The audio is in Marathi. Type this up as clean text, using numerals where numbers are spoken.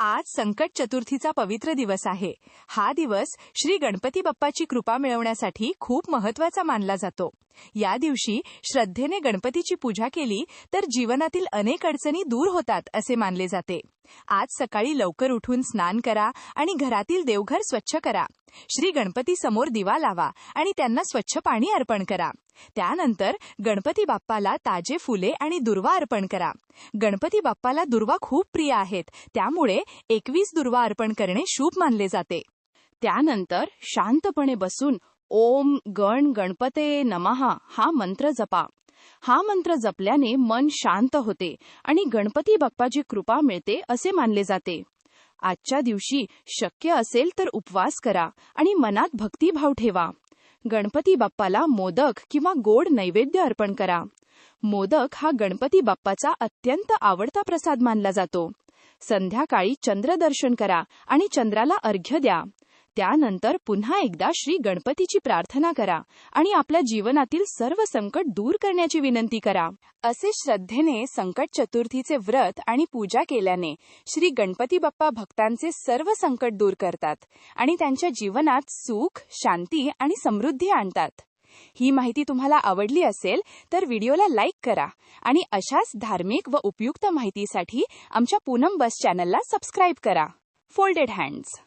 आज संकट चतुर्थीचा पवित्र दिवस आहे. हा दिवस श्री गणपती बाप्पाची कृपा मिळवण्यासाठी खूप महत्त्वाचा मानला जातो. या दिवशी श्रद्धेने गणपतीची पूजा केली तर जीवनातील अनेक अडचणी दूर होतात असे मानले जाते. आज सकाळी लवकर उठून स्नान करा आणि घरातील देवघर स्वच्छ करा. श्री गणपती समोर दिवा लावा आणि त्यांना स्वच्छ पाणी अर्पण करा. त्यानंतर गणपती बाप्पाला ताजे फुले आणि दुर्वा अर्पण करा. गणपती बाप्पाला दुर्वा खूप प्रिय आहेत, त्यामुळे 21 दुर्वा अर्पण करणे शुभ मानले जाते. त्यानंतर शांतपणे बसून ओम गण गणपते नमः हा मंत्र जपा. हा मंत्र जपल्याने मन शांत होते आणि गणपती बाप्पाची कृपा मिळते असे मानले जाते. आजच्या दिवशी शक्य असेल तर उपवास करा आणि मनात भक्तिभाव ठेवा. गणपती बाप्पाला मोदक किंवा गोड नैवेद्य अर्पण करा. मोदक हा गणपती बाप्पाचा अत्यंत आवडता प्रसाद मानला जातो. संध्याकाळी चंद्रदर्शन करा आणि चंद्राला अर्घ्य द्या. त्यानंतर पुन्हा एकदा श्री गणपतीची प्रार्थना करा आणि आपल्या जीवनातील सर्व संकट दूर करण्याची विनंती करा. असे श्रद्धेने संकट चतुर्थीचे व्रत आणि पूजा केल्याने श्री गणपती बाप्पा भक्तांचे सर्व संकट दूर करतात आणि त्यांच्या जीवनात सुख, शांती आणि समृद्धी आणतात. ही माहिती तुम्हाला आवडली असेल तर व्हिडिओला लाईक करा आणि अशाच धार्मिक व उपयुक्त माहितीसाठी आमच्या पूनम बस चॅनलला सबस्क्राईब करा. Folded hands.